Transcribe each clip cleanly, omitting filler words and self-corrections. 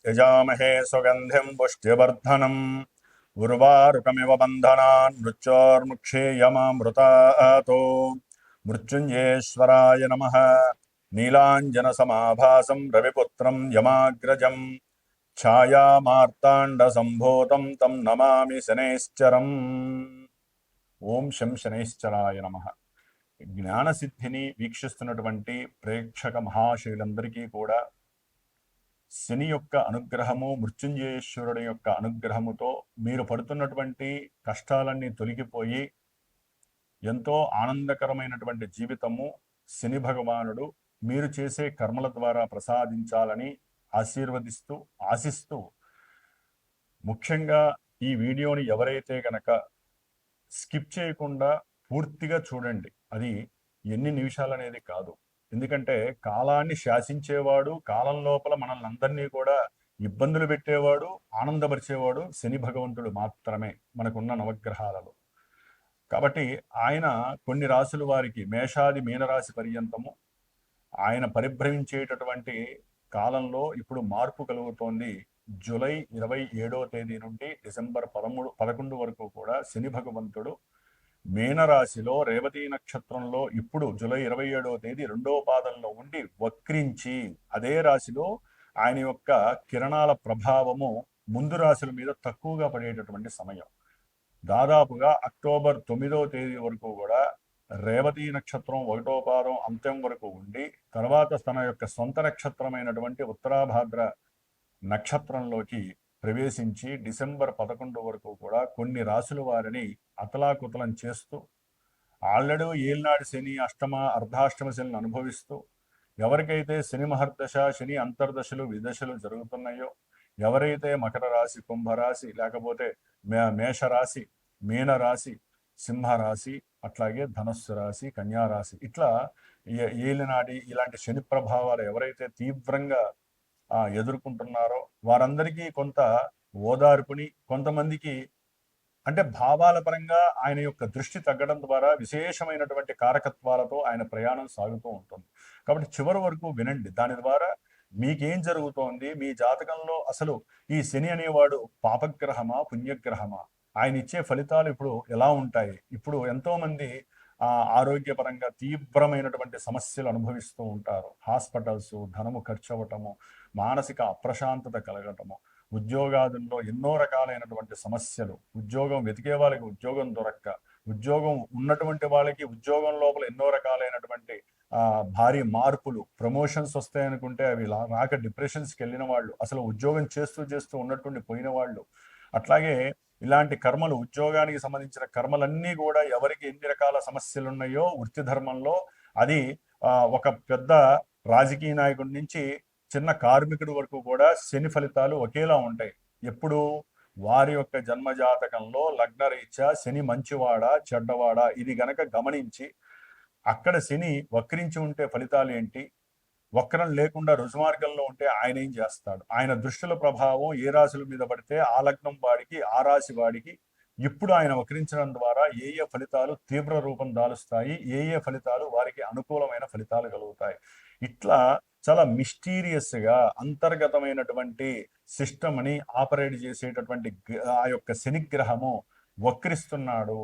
यजामहे सुगन्धिं पुष्ट्यवर्धनम् उर्वारुकमिव बन्धनान् मृत्योर्मुक्षीयमामृतातो मृत्युञ्जेश्वराय नमः। नीलाञ्जनसमाभासं रविपुत्रं यमाग्रजं छायामार्ताण्डसम्भूतं तं नमामि शनैश्चरम्। ఓం శం శనైశ్చరాయ నమః. జ్ఞానసిద్ధిని వీక్షిస్తున్నటువంటి ప్రేక్షక మహాశయులందరికీ కూడా శని యొక్క అనుగ్రహము, మృత్యుంజయేశ్వరుడి యొక్క అనుగ్రహముతో మీరు పడుతున్నటువంటి కష్టాలన్నీ తొలగిపోయి ఎంతో ఆనందకరమైనటువంటి జీవితము శని భగవానుడు మీరు చేసే కర్మల ద్వారా ప్రసాదించాలని ఆశిస్తూ ముఖ్యంగా ఈ వీడియోని ఎవరైతే గనక స్కిప్ చేయకుండా పూర్తిగా చూడండి. అది ఎన్ని నిమిషాలు అనేది కాదు. ఎందుకంటే కాలాన్ని శాసించేవాడు, కాలం లోపల మనల్ని అందరినీ కూడా ఇబ్బందులు పెట్టేవాడు, ఆనందపరిచేవాడు శని భగవంతుడు మాత్రమే మనకున్న నవగ్రహాలలో. కాబట్టి ఆయన కొన్ని రాశుల వారికి మేషాది మీనరాశి పర్యంతము ఆయన పరిభ్రమించేటటువంటి కాలంలో ఇప్పుడు మార్పు కలుగుతోంది. జూలై 27వ తేదీ నుండి డిసెంబర్ 11 వరకు కూడా శని భగవంతుడు మీనరాశిలో రేవతి నక్షత్రంలో ఇప్పుడు జూలై 27వ తేదీ 2వ పాదంలో ఉండి వక్రించి అదే రాశిలో ఆయన యొక్క కిరణాల ప్రభావము ముందు రాశుల మీద తక్కువగా పడేటటువంటి సమయం. దాదాపుగా అక్టోబర్ 9వ తేదీ వరకు కూడా రేవతి నక్షత్రం 1వ పాదం అంత్యం వరకు ఉండి తర్వాత తన యొక్క సొంత నక్షత్రమైనటువంటి ఉత్తరాభాద్ర నక్షత్రంలోకి ప్రవేశించి డిసెంబర్ 11 వరకు కూడా కొన్ని రాశుల వారిని అతలాకుతలం చేస్తూ ఆల్రెడీ ఏలినాడు శని అష్టమ అర్ధాష్టమ శనిని అనుభవిస్తూ ఎవరికైతే శని మహర్దశ శని అంతర్దశలు విదశలు జరుగుతున్నాయో, ఎవరైతే మకర రాశి, కుంభరాశి, లేకపోతే మేషరాశి, మీనరాశి, సింహరాశి, అట్లాగే ధనుస్సు రాశి, కన్యారాశి, ఇట్లా ఏలినాడి ఇలాంటి శని ప్రభావాలు ఎవరైతే తీవ్రంగా ఎదుర్కొంటున్నారో వారందరికీ కొంత ఓదార్పుని, కొంతమందికి అంటే భావాల పరంగా ఆయన యొక్క దృష్టి తగ్గడం ద్వారా విశేషమైనటువంటి కారకత్వాలతో ఆయన ప్రయాణం సాగుతూ ఉంటుంది. కాబట్టి చివరి వరకు వినండి. దాని ద్వారా మీకేం జరుగుతోంది, మీ జాతకంలో అసలు ఈ శని అనేవాడు పాపగ్రహమా పుణ్యగ్రహమా, ఆయన ఇచ్చే ఫలితాలు ఇప్పుడు ఎలా ఉంటాయి. ఇప్పుడు ఎంతో మంది ఆరోగ్యపరంగా తీవ్రమైనటువంటి సమస్యలు అనుభవిస్తూ ఉంటారు. హాస్పిటల్స్, ధనము ఖర్చు అవ్వటము, మానసిక అప్రశాంతత కలగటము, ఉద్యోగాదుల్లో ఎన్నో రకాలైనటువంటి సమస్యలు, ఉద్యోగం వెతికే వాళ్ళకి ఉద్యోగం దొరక్క, ఉద్యోగం ఉన్నటువంటి వాళ్ళకి ఉద్యోగం లోపల ఎన్నో రకాలైనటువంటి భారీ మార్పులు, ప్రమోషన్స్ వస్తాయనుకుంటే అవి రాక డిప్రెషన్స్కి వెళ్ళిన వాళ్ళు, అసలు ఉద్యోగం చేస్తూ ఉన్నటువంటి పోయిన వాళ్ళు, అట్లాగే ఇలాంటి కర్మలు, ఉద్యోగానికి సంబంధించిన కర్మలన్నీ కూడా ఎవరికి ఎన్ని రకాల సమస్యలు ఉన్నాయో వృత్తి ధర్మంలో, అది ఒక పెద్ద రాజకీయ నాయకుడి నుంచి చిన్న కార్మికుడి వరకు కూడా శని ఫలితాలు ఒకేలా ఉంటాయి. ఎప్పుడు వారి యొక్క జన్మజాతకంలో లగ్నరీత్యా శని మంచివాడా చెడ్డవాడా ఇది గనక గమనించి అక్కడ శని వక్రించి ఉంటే ఫలితాలు ఏంటి, వక్రం లేకుండా రుజుమార్గంలో ఉంటే ఆయన ఏం చేస్తాడు, ఆయన దృష్టిల ప్రభావం ఏ రాశుల మీద పడితే ఆ లగ్నం వాడికి, ఆ రాశి వాడికి ఇప్పుడు ఆయన వక్రించడం ద్వారా ఏ ఫలితాలు తీవ్ర రూపం దాలుస్తాయి, ఏ ఫలితాలు వారికి అనుకూలమైన ఫలితాలు కలుగుతాయి. ఇట్లా చాలా మిస్టీరియస్గా అంతర్గతమైనటువంటి సిస్టమ్ని ఆపరేట్ చేసేటటువంటి ఆ యొక్క శనిగ్రహము వక్రిస్తున్నాడు.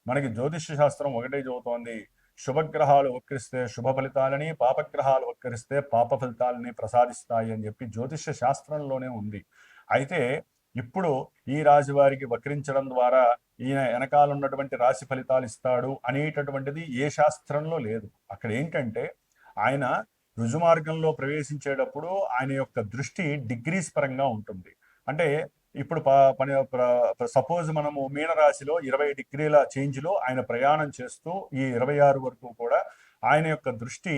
మనకి జ్యోతిష్య శాస్త్రం ఒకటే చెబుతోంది, శుభగ్రహాలు వక్రిస్తే శుభ ఫలితాలని, పాపగ్రహాలు వక్రిస్తే పాప ఫలితాలని ప్రసాదిస్తాయి అని చెప్పి జ్యోతిష్య శాస్త్రంలోనే ఉంది. అయితే ఇప్పుడు ఈ రాశి వారికి వక్రించడం ద్వారా ఈయన వెనకాల ఉన్నటువంటి రాశి ఫలితాలు ఇస్తాడు అనేటటువంటిది ఏ శాస్త్రంలో లేదు. అక్కడ ఏంటంటే ఆయన రుజుమార్గంలో ప్రవేశించేటప్పుడు ఆయన యొక్క దృష్టి డిగ్రీస్ పరంగా ఉంటుంది. అంటే ఇప్పుడు సపోజ్ మనము మీనరాశిలో 20 డిగ్రీల చేంజ్లో ఆయన ప్రయాణం చేస్తూ ఈ 26 వరకు కూడా ఆయన యొక్క దృష్టి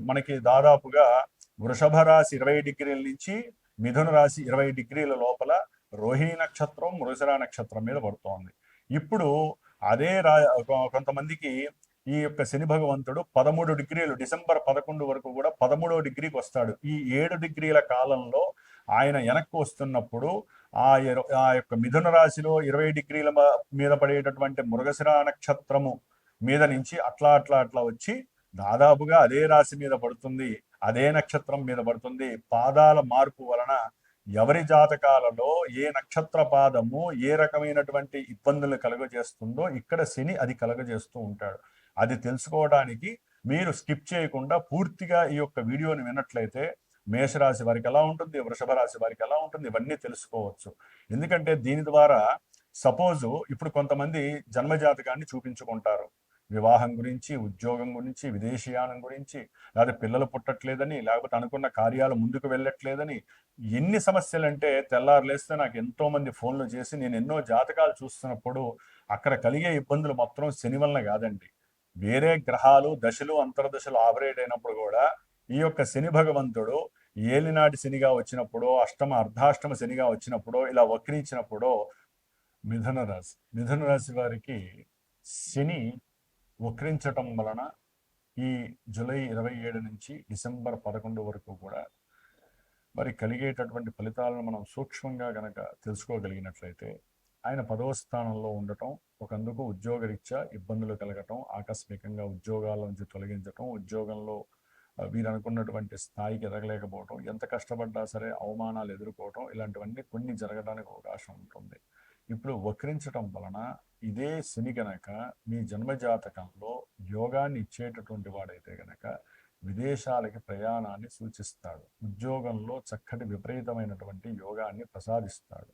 మనకి దాదాపుగా వృషభ రాశి 20 డిగ్రీల నుంచి మిథున రాశి 20 డిగ్రీల లోపల రోహిణి నక్షత్రం, మృగశిర నక్షత్రం మీద పడుతోంది. ఇప్పుడు అదే కొంతమందికి ఈ యొక్క శని భగవంతుడు 13 డిగ్రీలు డిసెంబర్ 11 వరకు కూడా 13వ డిగ్రీకి వస్తాడు. ఈ 7 డిగ్రీల కాలంలో ఆయన వెనక్కి వస్తున్నప్పుడు ఆ యొక్క మిథున రాశిలో 20 డిగ్రీల మీద పడేటటువంటి మృగశిర నక్షత్రము మీద నుంచి అట్లా వచ్చి దాదాపుగా అదే రాశి మీద పడుతుంది, అదే నక్షత్రం మీద పడుతుంది. పాదాల మార్పు వలన ఎవరి జాతకాలలో ఏ నక్షత్ర పాదము ఏ రకమైనటువంటి ఇబ్బందులు కలుగజేస్తుందో ఇక్కడ శని అది కలుగజేస్తూ ఉంటాడు. అది తెలుసుకోవడానికి మీరు స్కిప్ చేయకుండా పూర్తిగా ఈ యొక్క వీడియోని విన్నట్లయితే మేషరాశి వారికి ఎలా ఉంటుంది, వృషభ రాశి వారికి ఎలా ఉంటుంది, ఇవన్నీ తెలుసుకోవచ్చు. ఎందుకంటే దీని ద్వారా సపోజు ఇప్పుడు కొంతమంది జన్మజాతకాన్ని చూపించుకుంటారు, వివాహం గురించి, ఉద్యోగం గురించి, విదేశీయానం గురించి, లేకపోతే పిల్లలు పుట్టట్లేదని, లేకపోతే అనుకున్న కార్యాలు ముందుకు వెళ్ళట్లేదని. ఎన్ని సమస్యలు అంటే తెల్లారులేస్తే నాకు ఎంతో మంది ఫోన్లు చేసి నేను ఎన్నో జాతకాలు చూస్తున్నప్పుడు అక్కడ కలిగే ఇబ్బందులు మొత్తం శని వలన కాదండి, వేరే గ్రహాలు దశలు అంతర్దశలు ఆపరేట్ అయినప్పుడు కూడా ఈ యొక్క శని భగవంతుడు ఏలినాటి శనిగా వచ్చినప్పుడు, అర్ధాష్టమ శనిగా వచ్చినప్పుడు, ఇలా వక్రించినప్పుడు మిథున రాశి వారికి శని వక్రించటం వలన ఈ జూలై 27 నుంచి డిసెంబర్ 11 వరకు కూడా మరి కలిగేటటువంటి ఫలితాలను మనం సూక్ష్మంగా గనక తెలుసుకోగలిగినట్లయితే, ఆయన 10వ స్థానంలో ఉండటం ఒకందుకు ఉద్యోగరీత్యా ఇబ్బందులు కలగటం, ఆకస్మికంగా ఉద్యోగాల నుంచి తొలగించటం, ఉద్యోగంలో వీరు అనుకున్నటువంటి స్థాయికి ఎదగలేకపోవటం, ఎంత కష్టపడ్డా సరే అవమానాలు ఎదుర్కోవటం, ఇలాంటివన్నీ కొన్ని జరగడానికి అవకాశం ఉంటుంది. ఇప్పుడు వక్రించటం వలన ఇదే శని గనక మీ జన్మజాతకంలో యోగాన్ని ఇచ్చేటటువంటి వాడైతే గనక విదేశాలకి ప్రయాణాన్ని సూచిస్తాడు, ఉద్యోగంలో చక్కటి విపరీతమైనటువంటి యోగాన్ని ప్రసాదిస్తాడు.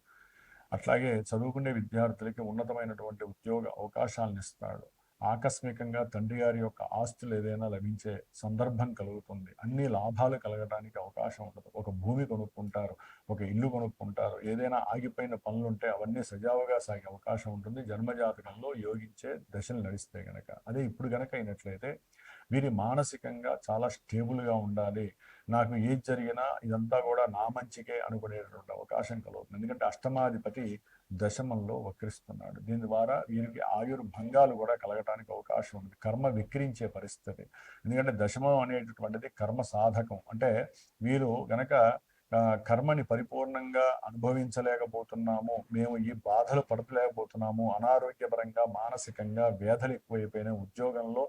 అట్లాగే చదువుకునే విద్యార్థులకి ఉన్నతమైనటువంటి ఉద్యోగ అవకాశాలను ఇస్తాడు. ఆకస్మికంగా తండ్రి గారి యొక్క ఆస్తులు ఏదైనా లభించే సందర్భం కలుగుతుంది. అన్ని లాభాలు కలగడానికి అవకాశం ఉంటుంది. ఒక భూమి కొనుక్కుంటారు, ఒక ఇల్లు కొనుక్కుంటారు, ఏదైనా ఆగిపోయిన పనులు ఉంటే అవన్నీ సజావుగా సాగే అవకాశం ఉంటుంది జన్మజాతకంలో యోగించే దశలు నడిస్తే గనక. అదే ఇప్పుడు గనక అయినట్లయితే వీరి మానసికంగా చాలా స్టేబుల్గా ఉండాలి, నాకు ఏది జరిగినా ఇదంతా కూడా నా మంచికే అనుకునేటువంటి అవకాశం కలుగుతుంది. ఎందుకంటే అష్టమాధిపతి దశమంలో వక్రిస్తున్నాడు. దీని ద్వారా వీరికి ఆయుర్భంగాలు కూడా కలగటానికి అవకాశం ఉంది, కర్మ విక్రించే పరిస్థితి. ఎందుకంటే దశమం అనేటటువంటిది కర్మ సాధకం. అంటే వీరు గనక కర్మని పరిపూర్ణంగా అనుభవించలేకపోతున్నాము, మేము ఈ బాధలు పడతలేకపోతున్నాము, అనారోగ్యపరంగా మానసికంగా వేధలు ఎక్కువైపోయినాయి, ఉద్యోగంలో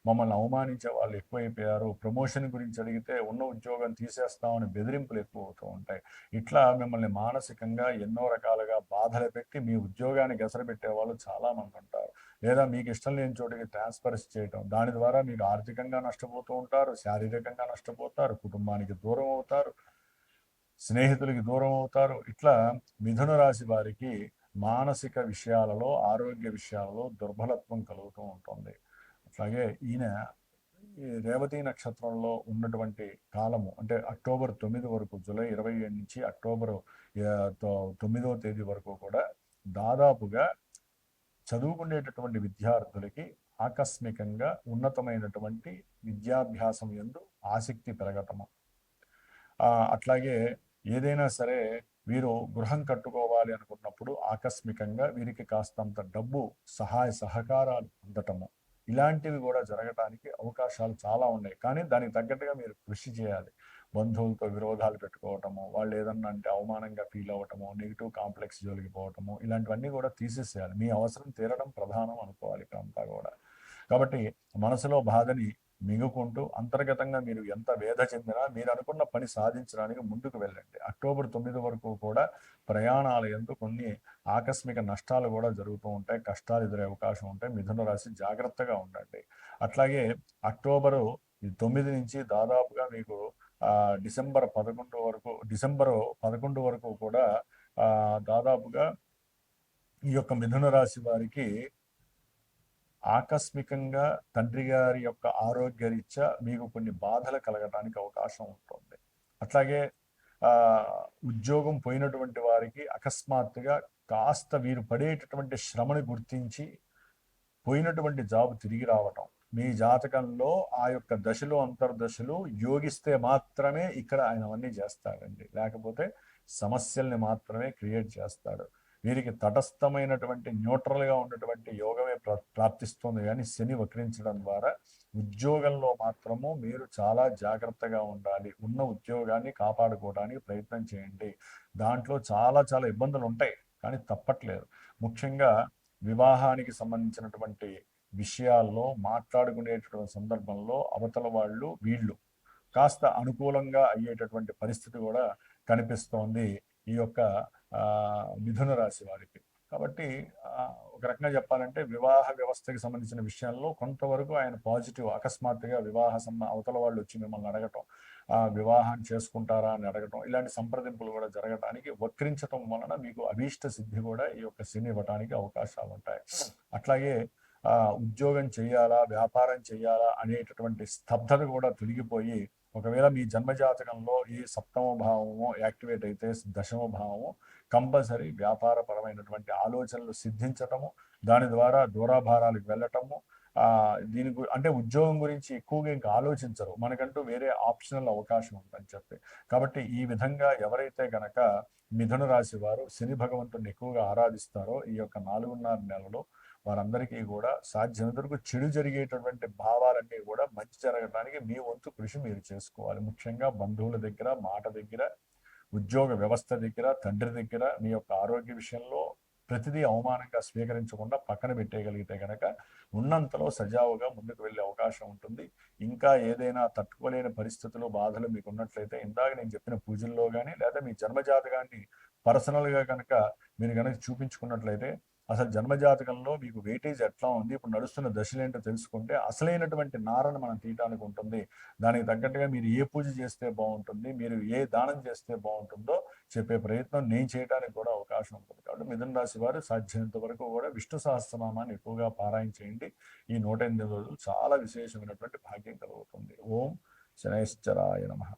మమ్మల్ని అవమానించే వాళ్ళు ఎక్కువైపోయారు, ప్రమోషన్ గురించి అడిగితే ఉన్న ఉద్యోగం తీసేస్తామని బెదిరింపులు ఎక్కువ అవుతూ ఉంటాయి, ఇట్లా మిమ్మల్ని మానసికంగా ఎన్నో రకాలుగా బాధలు పెట్టి మీ ఉద్యోగాన్ని గెసరబెట్టే వాళ్ళు చాలామంది ఉంటారు. లేదా మీకు ఇష్టం లేని చోటికి ట్రాన్స్ఫర్స్ చేయటం, దాని ద్వారా మీకు ఆర్థికంగా నష్టపోతూ ఉంటారు, శారీరకంగా నష్టపోతారు, కుటుంబానికి దూరం అవుతారు, స్నేహితులకి దూరం అవుతారు. ఇట్లా మిథున రాశి వారికి మానసిక విషయాలలో, ఆరోగ్య విషయాలలో దుర్బలత్వం కలుగుతూ ఉంటుంది. అట్లాగే ఈయన ఈ రేవతి నక్షత్రంలో ఉన్నటువంటి కాలము అంటే అక్టోబర్ 9 వరకు, జూలై 27 నుంచి అక్టోబర్ 9వ తేదీ వరకు కూడా దాదాపుగా చదువుకునేటటువంటి విద్యార్థులకి ఆకస్మికంగా ఉన్నతమైనటువంటి విద్యాభ్యాసం యందు ఆసక్తి పెరగటము, అట్లాగే ఏదైనా సరే వీరు గృహం కట్టుకోవాలి అనుకున్నప్పుడు ఆకస్మికంగా వీరికి కాస్తంత డబ్బు సహాయ సహకారాలు అందటము, ఇలాంటివి కూడా జరగటానికి అవకాశాలు చాలా ఉన్నాయి. కానీ దానికి తగ్గట్టుగా మీరు కృషి చేయాలి. బంధువులతో విరోధాలు పెట్టుకోవటము, వాళ్ళు ఏదన్నా అంటే అవమానంగా ఫీల్ అవ్వటము, నెగిటివ్ కాంప్లెక్స్ జోలికి పోవటము, ఇలాంటివన్నీ కూడా తీసేసేయాలి. మీ అవసరం తీరడం ప్రధానం అనుకోవాలి ఇక్కడంతా కూడా. కాబట్టి మనసులో బాధని మిగుకుంటూ అంతర్గతంగా మీరు ఎంత వేద చెందినా మీరు అనుకున్న పని సాధించడానికి ముందుకు వెళ్ళండి. అక్టోబర్ 9 వరకు కూడా ప్రయాణాల యందు కొన్ని ఆకస్మిక నష్టాలు కూడా జరుగుతూ ఉంటాయి, కష్టాలు ఎదురే అవకాశం ఉంటాయి. మిథున రాశి జాగ్రత్తగా ఉండండి. అట్లాగే అక్టోబరు 9 నుంచి దాదాపుగా మీకు డిసెంబర్ 11 వరకు కూడా దాదాపుగా ఈ యొక్క మిథున రాశి వారికి ఆకస్మికంగా తండ్రి గారి యొక్క ఆరోగ్యరీత్యా మీకు కొన్ని బాధలు కలగడానికి అవకాశం ఉంటుంది. అట్లాగే ఉద్యోగం పోయినటువంటి వారికి అకస్మాత్తుగా కాస్త వీరు పడేటటువంటి శ్రమని గుర్తించి పోయినటువంటి జాబ్ తిరిగి రావటం, మీ జాతకంలో ఆ యొక్క దశలు అంతర్దశలు యోగిస్తే మాత్రమే ఇక్కడ ఆయన అవన్నీ చేస్తాడండి, లేకపోతే సమస్యల్ని మాత్రమే క్రియేట్ చేస్తాడు. వీరికి తటస్థమైనటువంటి న్యూట్రల్గా ఉన్నటువంటి యోగమే ప్రాప్తిస్తుంది. కానీ శని వక్రించడం ద్వారా ఉద్యోగంలో మాత్రము మీరు చాలా జాగ్రత్తగా ఉండాలి. ఉన్న ఉద్యోగాన్ని కాపాడుకోవడానికి ప్రయత్నం చేయండి. దాంట్లో చాలా చాలా ఇబ్బందులు ఉంటాయి, కానీ తప్పట్లేదు. ముఖ్యంగా వివాహానికి సంబంధించినటువంటి విషయాల్లో మాట్లాడుకునేటటువంటి సందర్భంలో అవతల వీళ్ళు కాస్త అనుకూలంగా అయ్యేటటువంటి పరిస్థితి కూడా కనిపిస్తోంది ఈ యొక్క మిథున రాశి వారికి. కాబట్టి ఒక రకంగా చెప్పాలంటే వివాహ వ్యవస్థకి సంబంధించిన విషయాల్లో కొంతవరకు ఆయన పాజిటివ్. అకస్మాత్తుగా అవతల వాళ్ళు వచ్చి మిమ్మల్ని అడగటం, వివాహాన్ని చేసుకుంటారా అని అడగటం, ఇలాంటి సంప్రదింపులు కూడా జరగటానికి, వక్రించటం వలన మీకు అభీష్ట సిద్ధి కూడా ఈ యొక్క శని ఇవ్వడానికి అవకాశాలు ఉంటాయి. అట్లాగే ఉద్యోగం చేయాలా, వ్యాపారం చేయాలా అనేటటువంటి స్తబ్దత కూడా తొలగిపోయి, ఒకవేళ మీ జన్మజాతకంలో ఈ సప్తమ భావము యాక్టివేట్ అయితే దశమ భావము కంపల్సరీ వ్యాపారపరమైనటువంటి ఆలోచనలు సిద్ధించటము, దాని ద్వారా దూరాభారాలకు వెళ్ళటము, అంటే ఉద్యోగం గురించి ఎక్కువగా ఇంకా ఆలోచించరు, మనకంటూ వేరే ఆప్షనల్ అవకాశం ఉందని చెప్పి. కాబట్టి ఈ విధంగా ఎవరైతే గనక మిథున రాశి వారు శని భగవంతుడిని ఎక్కువగా ఆరాధిస్తారో ఈ యొక్క 4.5 నెలలో వారందరికీ కూడా సాధ్యమైనంత వరకు చెడు జరిగేటటువంటి భావాలన్నీ కూడా మంచి జరగడానికి మీ వంతు కృషి మీరు చేసుకోవాలి. ముఖ్యంగా బంధువుల దగ్గర, మాట దగ్గర, ఉద్యోగ వ్యవస్థ దగ్గర, తండ్రి దగ్గర మీ యొక్క ఆరోగ్య విషయంలో ప్రతిదీ అవమానంగా స్వీకరించకుండా పక్కన పెట్టేయగలిగితే కనుక ఉన్నంతలో సజావుగా ముందుకు వెళ్ళే అవకాశం ఉంటుంది. ఇంకా ఏదైనా తట్టుకోలేని పరిస్థితులు, బాధలు మీకు ఉన్నట్లయితే ఇందాక నేను చెప్పిన పూజల్లో కానీ, లేదా మీ జన్మజాతకాన్ని పర్సనల్గా కనుక మీరు కనుక చూపించుకున్నట్లయితే అసలు జన్మజాతకంలో మీకు వెయిటేజ్ ఎట్లా ఉంది, ఇప్పుడు నడుస్తున్న దశలేంటో తెలుసుకుంటే అసలైనటువంటి నారను మనం తీయటానికి ఉంటుంది. దానికి తగ్గట్టుగా మీరు ఏ పూజ చేస్తే బాగుంటుంది, మీరు ఏ దానం చేస్తే బాగుంటుందో చెప్పే ప్రయత్నం నేను చేయడానికి కూడా అవకాశం ఉంటుంది. కాబట్టి మిథున రాశి వారు సాధ్యమైనంత వరకు కూడా విష్ణు సహస్రనామాన్ని ఎక్కువగా పారాయణ చేయండి. ఈ 108 రోజులు చాలా విశేషమైనటువంటి భాగ్యం కలుగుతుంది. ఓం శనైశ్చరాయ నమః.